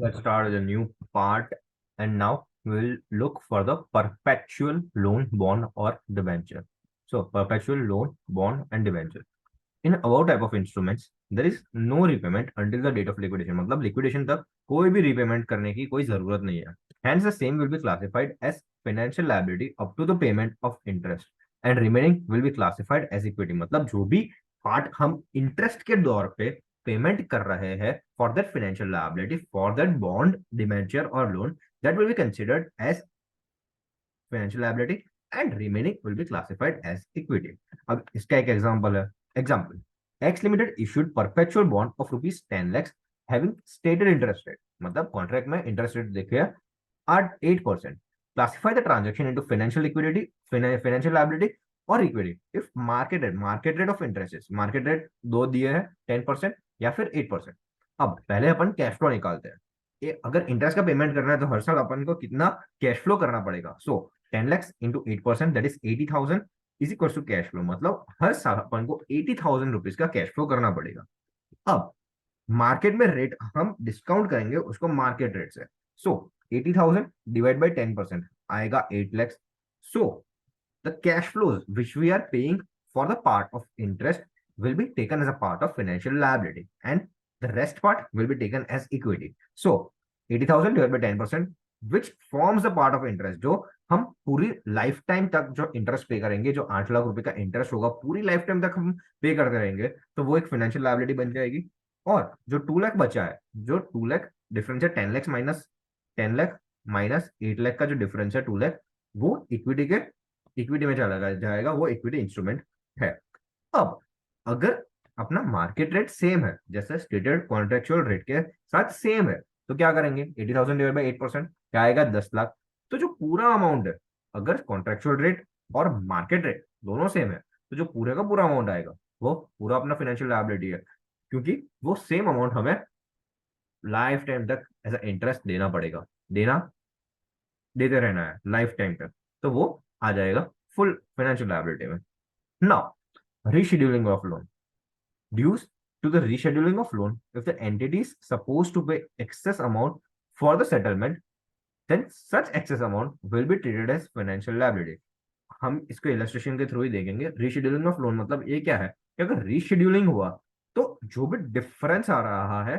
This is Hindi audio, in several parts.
Let's start with a new part, and now we'll look for the perpetual loan, bond, or debenture. So, perpetual loan, bond, and debenture. In above type of instruments, there is no repayment until the date of liquidation. मतलब liquidation तक कोई भी repayment करने की कोई जरूरत नहीं है. Hence, the same will be classified as financial liability up to the payment of interest, and remaining will be classified as equity. मतलब जो भी पार्ट हम इंटरेस्ट के दौर पे पेमेंट कर रहे हैं for that financial liability, for that bond, debenture और loan, that will be considered as financial liability and remaining will be classified as equity. अब इसका एक एग्जांपल है. Example, X limited issued perpetual bond of ₹10 lakhs having stated interest rate. मतलब कॉन्ट्रैक्ट में इंटरेस्ट रेट देखिए 8%. Classify the transaction into financial liquidity, financial liability और equity if market rate of interest, market rate दो दिए हैं 10% या फिर 8%. अब पहले अपन कैश फ्लो निकालते हैं. अगर इंटरेस्ट का पेमेंट करना है तो हर साल अपन को कितना कैश फ्लो करना पड़ेगा. So 10 lakhs into 8%, that is 80,000 is equal to cash flow. मतलब हर साल अपन को 80,000 रुपीज का कैश फ्लो करना पड़ेगा. अब मार्केट में रेट हम डिस्काउंट करेंगे उसको मार्केट रेट से. सो 80,000 डिवाइड बाई 10% आएगा 8 lakhs. So the cash flows which we are paying for the part of interest will be taken as a part of financial liability, and the rest part will be taken as equity. So 80,000 divided by 10%, which forms the part of interest, जो हम पूरी लाइफ टाइम तक जो इंटरेस्ट पे करेंगे, जो 8 लाख रुपए का इंटरेस्ट होगा पूरी लाइफ टाइम तक हम पे करते रहेंगे, तो वो एक फाइनेंशियल लायबिलिटी बन जाएगी. और जो 2 लाख बचा है, जो 2 लाख डिफरेंस है, 10 लाख माइनस 8 लाख का जो डिफरेंस है 2 लाख, वो इक्विटी में चला जाएगा. वो इक्विटी इंस्ट्रूमेंट है. अब अगर अपना मार्केट रेट सेम है, जैसे स्टेटेड कॉन्ट्रेक्चुअल रेट के साथ सेम है, तो क्या करेंगे, 80,000 डिवाइड बाई 8% क्या आएगा, 10 लाख. तो जो पूरा अमाउंट है, अगर कॉन्ट्रेक्चुअल रेट और मार्केट रेट दोनों सेम है, तो जो पूरे का पूरा अमाउंट आएगा वो पूरा अपना फाइनेंशियल लायबिलिटी है, क्योंकि वो सेम अमाउंट हमें लाइफ टाइम तक एज इंटरेस्ट देना पड़ेगा. देना देते रहना है लाइफ टाइम तक, तो वो आ जाएगा फुल फाइनेंशियल लायबिलिटी में. Now rescheduling of loan. Dues to the rescheduling of loan, if the entity is supposed to pay excess amount for the settlement, then such excess amount will be treated as financial liability. हम इसको इलस्ट्रेशन के थ्रू ही देखेंगे. रीशेड्यूलिंग ऑफ लोन मतलब ये क्या है कि अगर रीशेड्यूलिंग हुआ तो जो भी डिफरेंस आ रहा है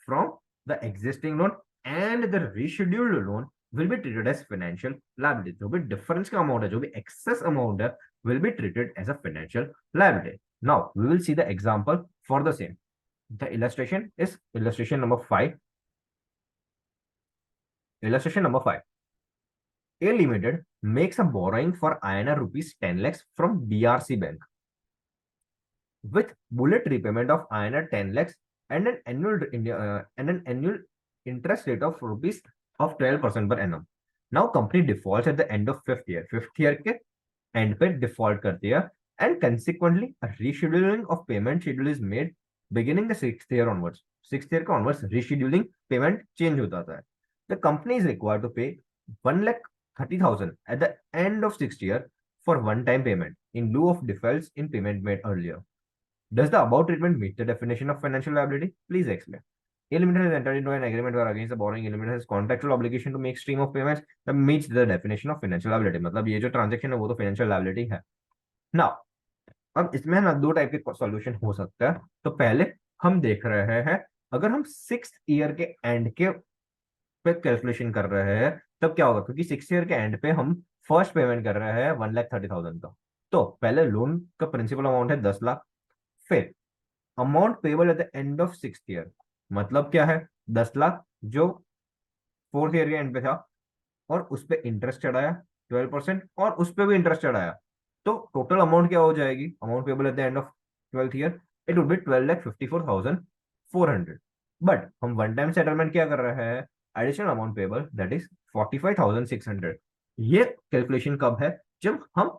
from the existing loan and the rescheduled loan will be treated as financial liability. जो भी डिफरेंस का अमाउंट है, जो भी एक्सेस अमाउंट है, will be treated as a financial liability. Now we will see the example for the same. The illustration is illustration number 5. Illustration number 5. A Limited makes a borrowing for INR rupees 10 lakhs from DRC Bank with bullet repayment of INR 10 lakhs and an annual interest rate of rupees of 12% per annum. Now company defaults at the end of fifth year. Fifth year के end पे default करती है, and consequently a rescheduling of payment schedule is made beginning the sixth year onwards. Sixth year का onwards rescheduling payment change होता है. The company is required to pay 1,30,000 at the end of sixth year for one-time payment in lieu of defaults in payment made earlier. Does the above treatment meet the definition of financial liability? Please explain. A Limited has entered into an agreement where against the borrowing, A Limited has contractual obligation to make stream of payments that meets the definition of financial liability. मतलब ये जो ट्रांजेक्शन है वो तो फाइनेंशियल लायबिलिटी है. नाउ अब इसमें ना दो टाइप के सॉल्यूशन हो सकता है. तो पहले हम देख रहे हैं, अगर हम 6th ईयर के एंड के पे कैलकुलेशन कर रहे हैं तब क्या होगा, क्योंकि 6th ईयर के एंड पे हम फर्स्ट पेमेंट कर रहे हैं 1,30,000 का. तो पहले लोन का प्रिंसिपल अमाउंट है 10 लाख. फिर amount payable eight the end of 6th year, मतलब क्या है, 10 लाख जो 4th ईयर के एंड पे था, और उस पे इंटरेस्ट चढ़ाया 12% और उस पे भी इंटरेस्ट चढ़ाया, तो टोटल अमाउंट क्या हो जाएगी, amount payable eight the end of 12th year, it would be 12,54,400. But हम वन टाइम सेटलमेंट क्या कर रहे हैं, additional amount payable that is 45,600. ये कैलकुलेशन कब है, जब हम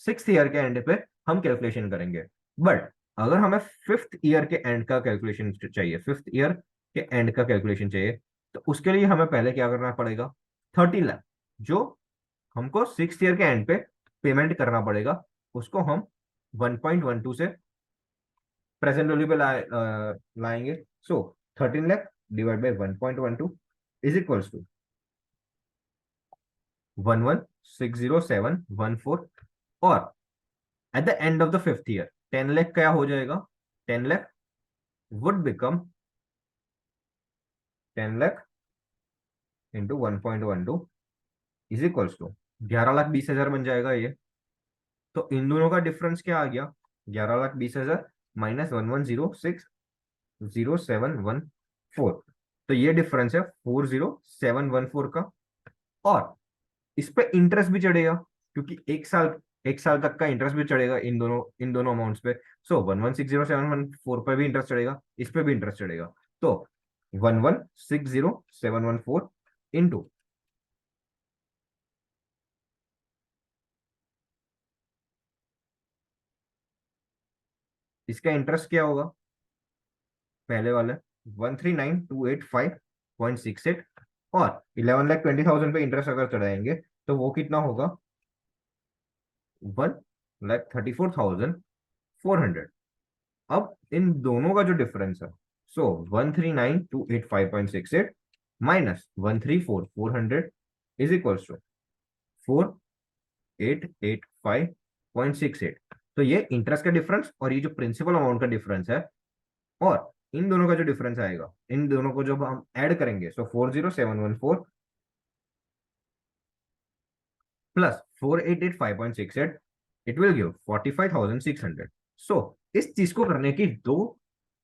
6th ईयर के एंड पे हम कैलकुलेशन करेंगे. बट अगर हमें 5th ईयर के एंड का कैलकुलेशन चाहिए, 5th ईयर के एंड का कैलकुलेशन चाहिए, तो उसके लिए हमें पहले क्या करना पड़ेगा, 30 लाख जो हमको 6th ईयर के एंड पे पेमेंट करना पड़ेगा, उसको हम 1.12 से प्रेजेंट वैल्यू पे लाएंगे. So 13 lakh divide by 1.12 is equals to 1160,714 और at the end of the fifth year 10 lakh क्या हो जाएगा? 10 lakh would become 10 lakh into 1.12 is equals to 11,20,000 बन जाएगा ये। तो इन दोनों का डिफरेंस क्या आ गया? 11,20,000 माइनस 11060714। तो ये डिफरेंस है 40714 का। और इस पे इंटरेस्ट भी चढ़ेगा क्योंकि एक साल तक का इंटरेस्ट भी चढ़ेगा इन दोनों अमाउंट्स पे। सो 1160,714 पे भी इंटरेस्ट चढ़ेगा, इस पे भी इंटरेस्ट चढ़ेगा। तो 1160,714 इंटू इसका इंटरेस्ट क्या होगा? पहले वाला 139,285.68 और 11,20,000 पे इंटरेस्ट अगर चढ़ाएंगे तो वो कितना होगा? 1,34,400। अब इन दोनों का जो डिफरेंस है, सो 139,285.68 माइनस 134,400 इज इक्वल्स टू 4,885.68। तो ये इंटरेस्ट का डिफरेंस और ये जो प्रिंसिपल अमाउंट का डिफरेंस है, और इन दोनों का जो डिफरेंस आएगा, इन दोनों को जब हम ऐड करेंगे, सो 40714 प्लस 4,885.68 इट विल गिव 45,600। सो इस चीज को करने की दो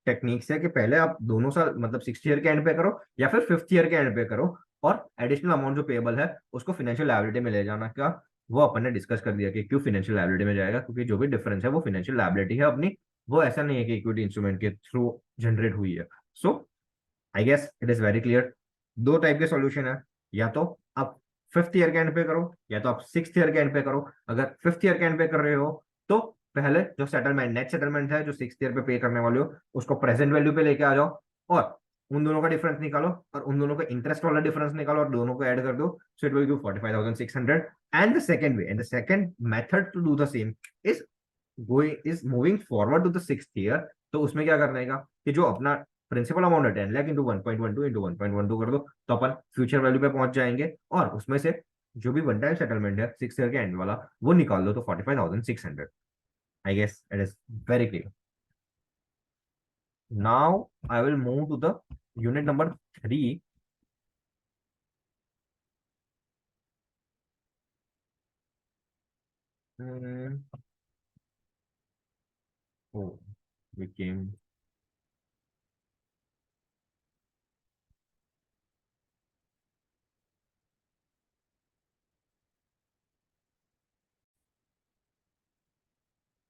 टेक्निक्स है कि पहले आप दोनों साल मतलब 6th ईयर के एंड पे करो या फिर 5th ईयर के एंड पे करो, और एडिशनल अमाउंट जो पेबल है उसको फाइनेंशियल लायबिलिटी में ले जाना का वो अपन ने डिस्कस कर दिया कि क्यों फाइनेंशियल लायबिलिटी में जाएगा, क्योंकि जो भी डिफरेंस है वो फाइनेंशियल लायबिलिटी है अपनी, वो ऐसा नहीं है कि इक्विटी इंस्ट्रूमेंट के थ्रू जनरेट हुई है। So I guess it is very clear. दो टाइप के सॉल्यूशन है, या तो आप 5th ईयर के एंड पे करो या तो आप 6th ईयर के एंड पे करो। अगर 5th ईयर के एंड पे कर रहे हो तो पहले जो सेटलमेंट नेट सेटलमेंट है जो 6th ईयर पे करने वाले हो उसको प्रेजेंट वैल्यू पे लेके आ जाओ और उन दोनों का डिफरेंस निकालो और उन दोनों का इंटरेस्ट वाला डिफरेंस निकालो और दोनों को ऐड कर दो। So it will give 45,600। And the second way and the second method to do the same is moving forward to the 6th year. तो उसमें क्या करना है कि जो अपना प्रिंसिपल अमाउंट है 10 लाख इंटू 1.12 इंटू 1.12 कर दो, तो अपन फ्यूचर वैल्यू पे पहुंच जाएंगे और उसमें से जो भी वन टाइम सेटलमेंट है 6th ईयर के एंड वाला वो निकाल दो, तो 45,600। I guess it is very clear. Now I will move to the unit number 3। Oh, we came.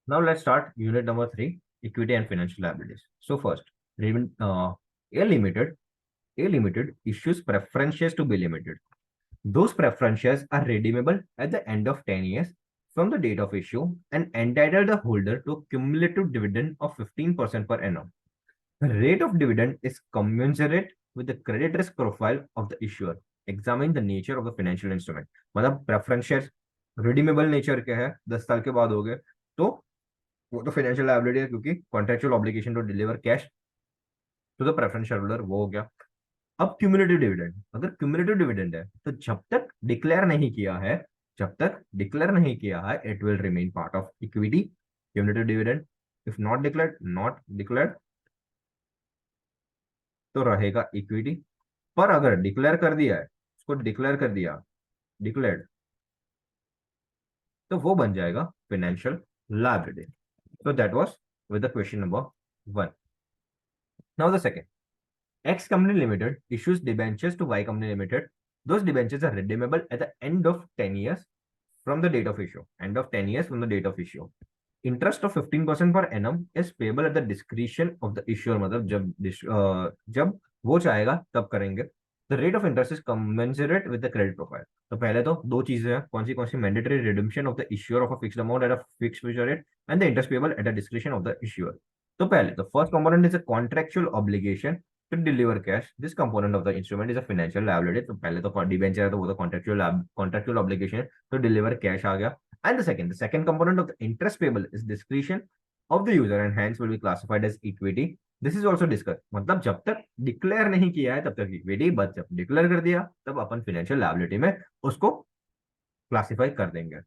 Now let's start unit number 3, equity and financial liabilities. So first, A Limited, A Limited issues preferences to B Limited. Those preferences are redeemable at the end of 10 years from the date of issue and entitle the holder to a cumulative dividend of 15% per annum. The rate of dividend is commensurate with the credit risk profile of the issuer. Examine the nature of the financial instrument. मतलब preference shares redeemable nature के है, 10 साल के बाद हो गए तो वो तो फाइनेंशियल लायबिलिटी है क्योंकि contractual obligation to deliver cash to the preference share holder, वो हो गया। अब क्यूमुलेटिव डिविडेंड, अगर क्यूमुलेटिव डिविडेंड है तो जब तक डिक्लेयर नहीं किया है it will remain part of equity cumulative dividend. If not declared तो रहेगा इक्विटी। पर अगर डिक्लेयर कर दिया है, उसको डिक्लेयर कर दिया डिक्लेयर्ड, तो वो बन जाएगा financial liability. So that was with the question number 1. Now the second. X Company Limited issues debentures to Y Company Limited. Those debentures are redeemable at the end of 10 years from the date of issue. End of 10 years from the date of issue. Interest of 15% per annum is payable at the discretion of the issuer. मतलब जब वो चाहेगा तब करेंगे। The rate of interest is commensurate with the credit profile. तो पहले तो दो चीजें हैं, कौन सी mandatory redemption of the issuer of a fixed amount at a fixed future rate and the interest payable at the discretion of the issuer. तो पहले the first component is a contractual obligation to deliver cash. This component of the instrument is a financial liability. तो पहले तो डिबेंचर है तो वो तो contractual obligation to deliver cash आ गया। And the second component of the interest payable is discretion of the user and hence will be classified as equity. This is also discuss, मतलब जब तक डिक्लेयर नहीं किया है तब तक इक्विटी, बट जब डिक्लेयर कर दिया तब अपन फाइनेंशियल लायबिलिटी में उसको क्लासिफाई कर देंगे.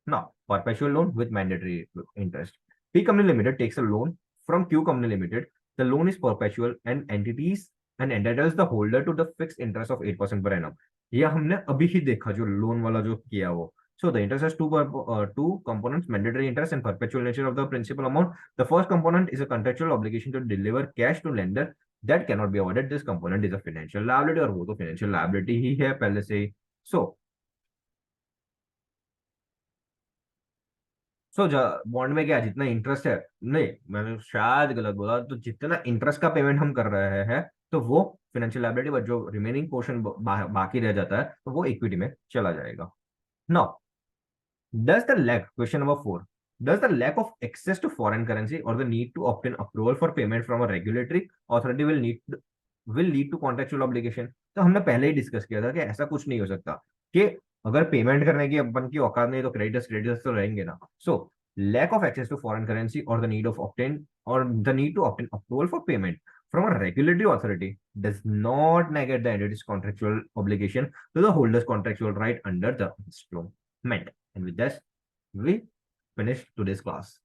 Now, perpetual loan with mandatory interest. P Company Limited takes a loan from Q Company Limited. The loan is perpetual and entities and entitles the holder to the fixed interest of 8% per annum. यह हमने अभी ही देखा जो लोन वाला जो किया वो. So the interest has two components: mandatory interest and perpetual nature of the principal amount. The first component is a contractual obligation to deliver cash to lender that cannot be avoided. This component is a financial liability, और वो तो financial liability ही है पहले से ही. So बॉन्ड में क्या जितना इंटरेस्ट है, नहीं मैंने शायद गलत बोला, तो जितना इंटरेस्ट का पेमेंट हम कर रहे हैं तो वो फाइनेंशियल लायबिलिटी, बट जो रिमेनिंग पोर्शन बाकी रह जाता है तो वो इक्विटी में चला जाएगा. Now does the lack question number 4, does the lack of access to foreign currency or the need to obtain approval for payment from a regulatory authority will lead to contractual obligation. तो हमने पहले ही डिस्कस किया था कि ऐसा कुछ नहीं हो सकता कि अगर पेमेंट करने की अपन की औकात नहीं तो क्रेडिटर्स तो रहेंगे ना. सो lack of access to foreign currency or the need to obtain approval for payment from a regulatory authority does not negate the entity's contractual obligation to the holder's contractual right under the instrument. And with this, we finish today's class.